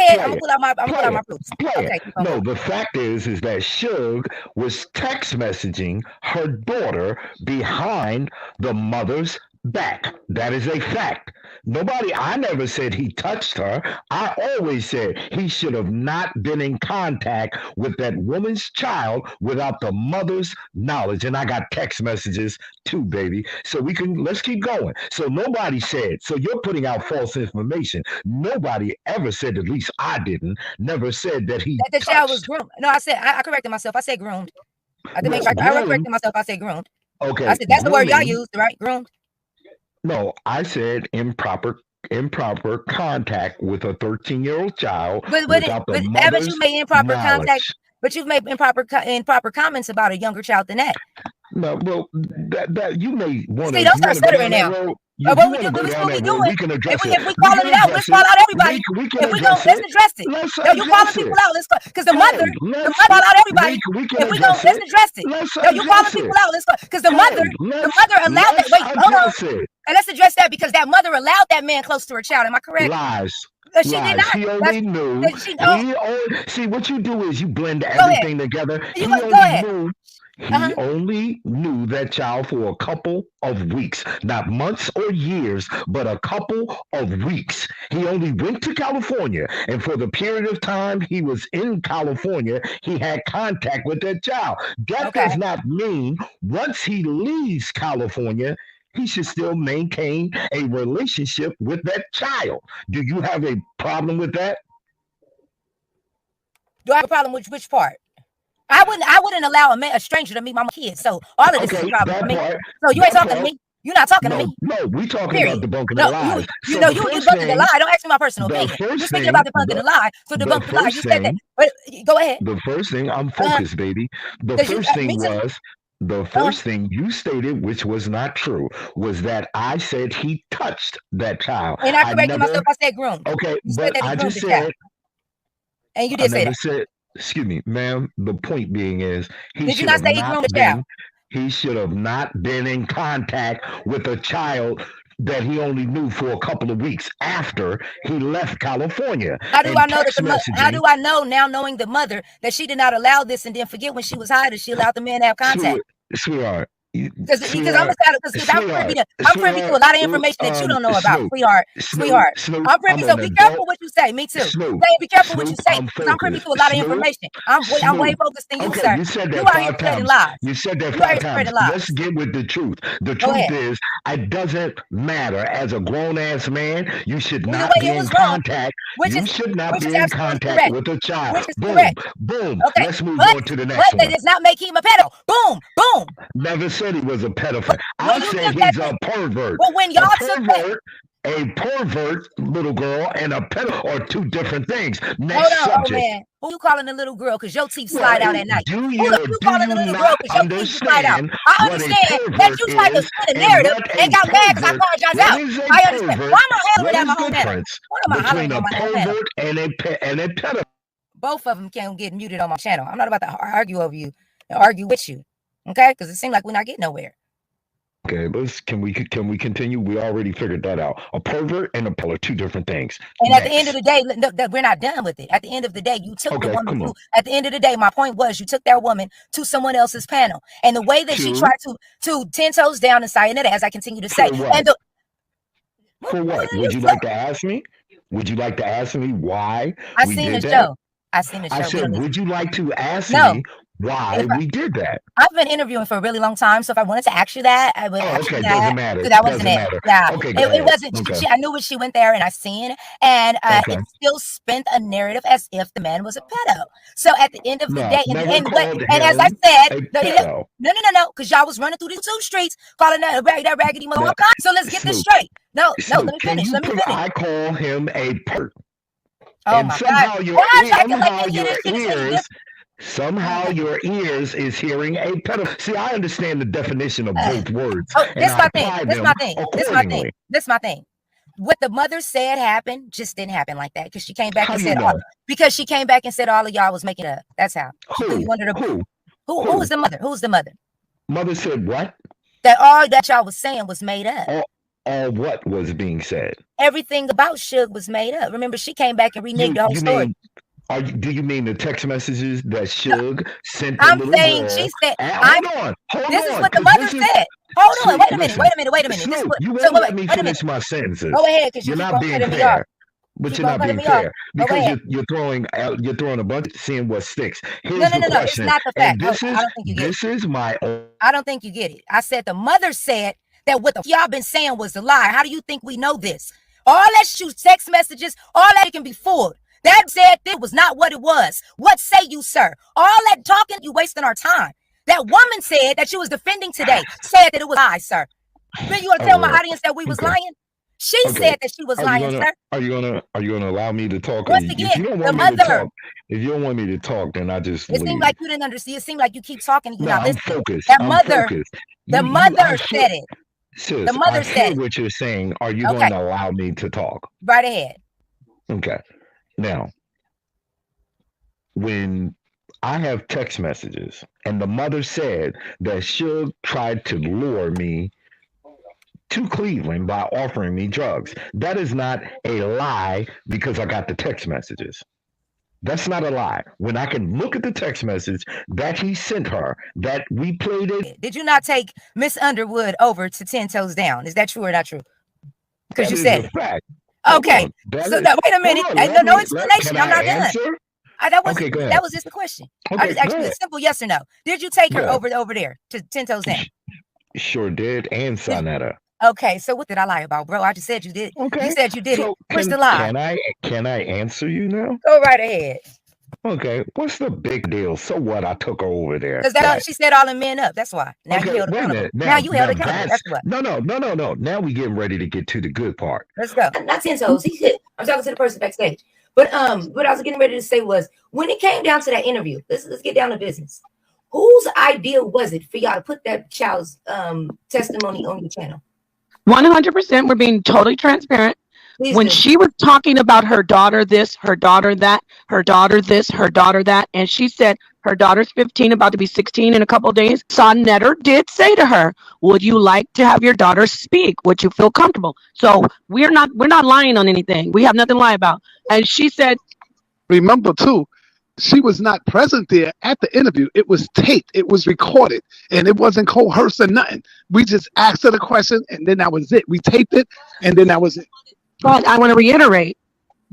ahead. I'm gonna pull out my proofs. Okay. No, the fact is that Suge was text messaging her daughter behind the mother's back. That is a fact. I never said he touched her. I always said he should have not been in contact with that woman's child without the mother's knowledge. And I got text messages too, baby. So let's keep going. So nobody said, so you're putting out false information. Nobody ever said, at least I didn't, never said that the child was groomed. No, I said, I corrected myself. I said groomed. I corrected myself. I said groomed. Okay. I said, that's the word y'all used, right? Groomed. No, I said improper contact with a 13-year-old child. But haven't you made improper contact? But you've made improper comments about a younger child than that. No, well, that you may want to. See, don't start stuttering now. What we doing? If we calling it out, let's call out everybody. If we let's address it. No, you calling people out. Let's because the mother call out everybody. If we let's address it. No, you calling people out. Let's because the mother allowed that. Wait, hold on. And let's address that because that mother allowed that man close to her child. Am I correct? Lies. She did not. He only knew. See, what you do is you blend everything together. Go ahead. He only knew that child for a couple of weeks, not months or years, but a couple of weeks. He only went to California, and for the period of time he was in California, he had contact with that child. That does not mean once he leaves California, he should still maintain a relationship with that child. Do you have a problem with that? Do I have a problem with which part? I wouldn't allow a stranger to meet my kids. So all of this is a problem for me. So you ain't talking to me. You're not talking to me. No, we talking about debunking the lie. You debunking the lie. Don't ask me my personal opinion. You're speaking about debunking the lie. So debunk the lie. You said that. But go ahead. The first thing, I'm focused, baby. The first thing you stated, which was not true, was that I said he touched that child. And I corrected myself. I said groomed. Okay, but I just said. And you did say that. Excuse me, ma'am. The point being is, he should have not been in contact with a child that he only knew for a couple of weeks after he left California. How do I know how do I know now, knowing the mother, that she did not allow this and then forget when she was hiding, she allowed the man to have contact? Sweetheart. Because I'm privy to a lot of information that you don't know about, sweetheart. I'm privy, so be careful what you say. Me too. Be careful what you say, because I'm privy to a lot of information. I'm way focused than you, sir. You said that 5 times. You said that 5 times. Let's get with the truth. The truth is, it doesn't matter. As a grown-ass man, you should not be in contact. You should not be in contact with a child. Boom. Let's move on to the next one. That does not make him a pedo. Boom. Never said he was a pedophile. I said he's a pervert. Well, when y'all took that, a pervert little girl and a pedophile are two different things. Hold on, man. Who you calling a little girl because your teeth slide out at night? Who you calling a little girl because your teeth slide out? I understand that you tried to spin a narrative and got mad because I called y'all out. I understand. Why am I handling that my own channel? Why am I handling that my own channel? And a pedophile. Both of them can get muted on my channel. I'm not about to argue over you and argue with you. Okay, because it seems like we're not getting nowhere. Okay, but can we continue? We already figured that out. A pervert and a pedophile are two different things. And at the end of the day, we're not done with it. At the end of the day, you took the woman. At the end of the day, my point was you took that woman to someone else's panel, and the way that she tried to 10 toes down and Saneter, as I continue to say. For what? Would you like to ask me? Would you like to ask me why? I seen the show. I said, would you like to ask me why we did that? I've been interviewing for a really long time, so if I wanted to ask you that, I would ask you that. Doesn't matter. That wasn't it. Yeah, okay, it wasn't. Okay. I knew when she went there, and I seen, and it still spent a narrative as if the man was a pedo. So at the end of the day, and as I said, no, because y'all was running through the 2 streets calling that raggedy motherfucker. So let's get this straight. No, let me finish. I call him a pervert. Oh my God! Somehow your ears is hearing a pedophile. See, I understand the definition of both words. This my thing. What the mother said happened just didn't happen like that because she came back and said, all of y'all was making up. That's how. Who was the mother? Who's the mother? Mother said what? That all that y'all was saying was made up. All what was being said? Everything about Suge was made up. Remember, she came back and reneged the whole story. Do you mean the text messages that Suge sent the I'm little saying girl? she said, Hold on. This is what the mother said. Hold on, wait a minute. Snoop, This you won't let me finish my sentences. Go ahead, because you're not being fair. But you're not being fair because you're throwing a bunch of seeing what sticks. Here's the question. It's not the fact. I don't think you get it. I said the mother said that what the y'all been saying was a lie. How do you think we know this? All that text messages, all that can be fooled. That said it was not what it was. What say you, sir? All that talking, you wasting our time. That woman said that she was defending today, said that it was lie, sir. Then you want to tell my audience that we was lying? She said that she was lying, sir. Are you gonna allow me to talk? Once again, if you don't want me to talk, then I just leave. It seemed like you didn't understand. It seemed like you keep talking. You're not listening. Focused. The mother said it. Sis, the mother said what you're saying. Are you going to allow me to talk? Right ahead. Okay. Now, when I have text messages and the mother said that Suge tried to lure me to Cleveland by offering me drugs, that is not a lie because I got the text messages. That's not a lie. When I can look at the text message that he sent her, that we played it. Did you not take Miss Underwood over to 10 Toes Down? Is that true or not true? Because you said it. Fact. Okay. So that, wait a minute. No explanation. I'm not done. That was just the question. I just asked you a simple yes or no. Did you take her over there to 10 Toes Down? Sure did. And Saneter. Okay, so what did I lie about, bro? I just said you did. Okay. You said you did it. Where's the lie? Can I answer you now? Go right ahead. Okay, what's the big deal? So what? I took her over there. Because she set all the men up. That's why. Now you held accountable. Now you held accountable. That's what. No. Now we getting ready to get to the good part. Let's go. Not 10 Toes. I'm talking to the person backstage. But what I was getting ready to say was, when it came down to that interview, let's get down to business. Whose idea was it for y'all to put that child's testimony on your channel? 100%. We're being totally transparent. When she was talking about her daughter this, her daughter that, her daughter this, her daughter that, and she said her daughter's 15, about to be 16 in a couple of days, Saneter did say to her, would you like to have your daughter speak? Would you feel comfortable? So we're not lying on anything. We have nothing to lie about. And she said, remember too, she was not present there at the interview. It was taped. It was recorded. And it wasn't coerced or nothing. We just asked her the question, and then that was it. We taped it, and then that was it. But I want to reiterate,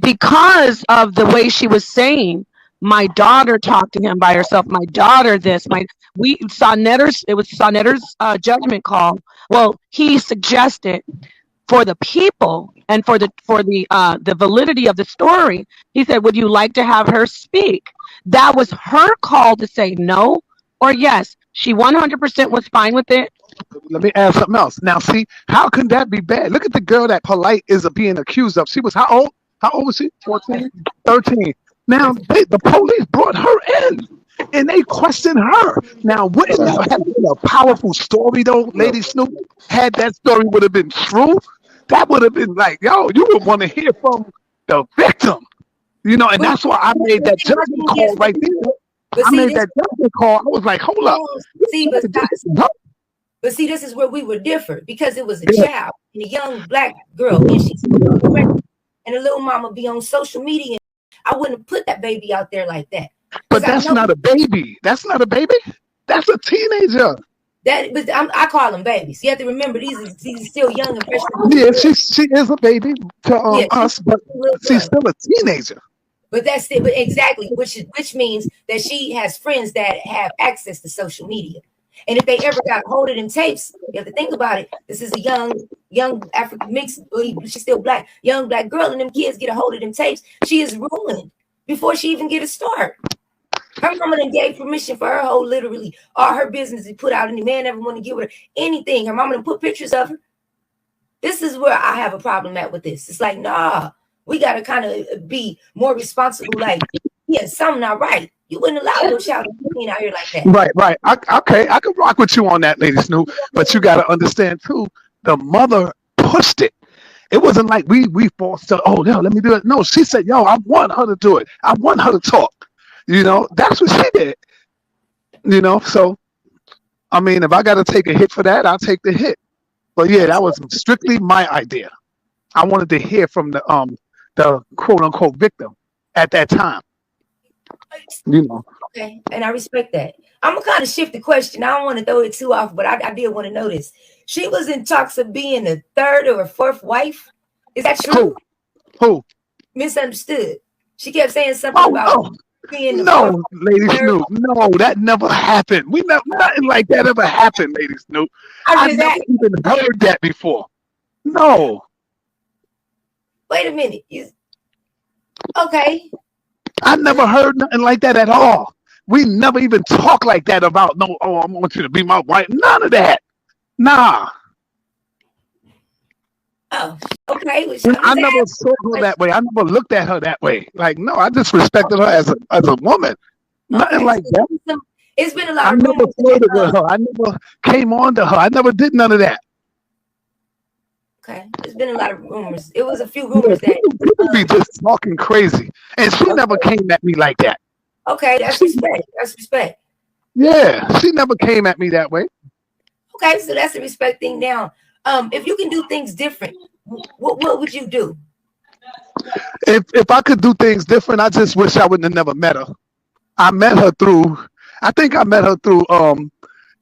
because of the way she was saying, my daughter talked to him by herself. My daughter this. It was Saneter's judgment call. Well, he suggested for the people and for the validity of the story, he said, would you like to have her speak? That was her call to say no or yes. She 100% was fine with it. Let me add something else. Now, see, how can that be bad? Look at the girl that Polite is being accused of. She was how old? How old was she? 14? 13. Now, the police brought her in, and they questioned her. Now, wouldn't that have been a powerful story, though, Lady Snoop? Had that story would have been true, that would have been like, yo, you would want to hear from the victim. You know, and that's why I made that judgment call right there. I made that judgment call. I was like, hold up. But see, this is where we were different, because it was a child and a young black girl, and she's pregnant, and a little mama be on social media. I wouldn't put that baby out there like that. But that's not a baby. That's not a baby. That's a teenager. But I call them babies. You have to remember, these are still young and fresh. Yeah, she is a baby to us, but she's still a teenager. But that's it. But exactly, which means that she has friends that have access to social media. And if they ever got hold of them tapes, you have to think about it. This is a young African mixed, she's still black, young black girl, and them kids get a hold of them tapes. She is ruined before she even get a start. Her mama done gave permission for her whole, literally, all her business to put out, and the man never want to give her anything. Her mama done put pictures of her. This is where I have a problem at with this. It's like, nah, we got to kind of be more responsible. Like, yeah, something not right. You wouldn't allow your child to be out here like that. Right. Okay, I can rock with you on that, Lady Snoop. But you got to understand, too, the mother pushed it. It wasn't like we forced her, oh, no, let me do it. No, she said, yo, I want her to do it. I want her to talk. You know, that's what she did. You know, so, I mean, if I got to take a hit for that, I'll take the hit. But yeah, that was strictly my idea. I wanted to hear from the quote unquote victim at that time. You know. Okay, and I respect that. I'm gonna kind of shift the question. I don't want to throw it too off, but I did want to know this. She was in talks of being a third or a fourth wife. Is that true? Who? Misunderstood. She kept saying something about being no, Lady Snoop. No, that never happened. We never nothing like that ever happened, Lady Snoop. I've never even heard that before. No. Wait a minute. Okay. I never heard nothing like that at all. We never even talk like that about no. Oh, I want you to be my wife. None of that. Nah. Oh, okay. Well, I never saw her that way. I never looked at her that way. Like, no, I just respected her as a woman. Nothing like that. It's been a lot. I never flirted with her. I never came on to her. I never did none of that. Okay, there's been a lot of rumors. It was a few rumors that people be just talking crazy, and she never came at me like that. Okay, that's respect. That's respect. Yeah, she never came at me that way. Okay, so that's the respect thing. Now, if you can do things different, what would you do? If I could do things different, I just wish I wouldn't have never met her. I met her through. I think I met her through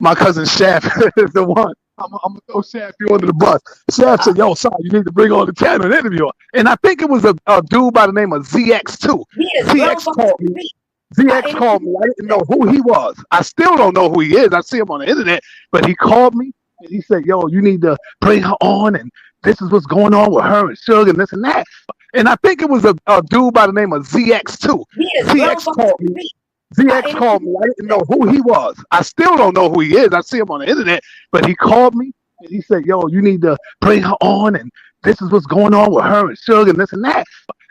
my cousin Shaft is the one. I'm gonna throw Shaft you under the bus. Shaft said, "Yo, son, you need to bring on the channel and interview her." And I think it was a dude by the name of ZX too. ZX called me. ZX called me. I didn't know who he was. I still don't know who he is. I see him on the internet, but he called me and he said, "Yo, you need to bring her on, and this is what's going on with her and Suge and this and that." And I think it was a dude by the name of ZX too. ZX called me. ZX called me. I didn't know who he was. I still don't know who he is. I see him on the internet, but he called me and he said, "Yo, you need to bring her on, and this is what's going on with her and Suge and this and that."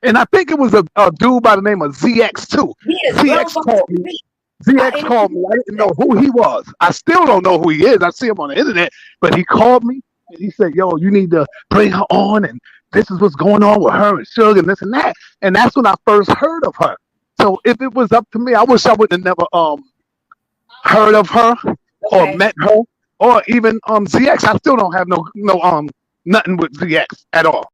And I think it was a dude by the name of ZX too. ZX called me. ZX called me. I didn't know who he was. I still don't know who he is. I see him on the internet, but he called me and he said, "Yo, you need to bring her on, and this is what's going on with her and Suge and this and that." And that's when I first heard of her. So if it was up to me, I wish I would have never heard of her or met her or even ZX. I still don't have no nothing with ZX at all.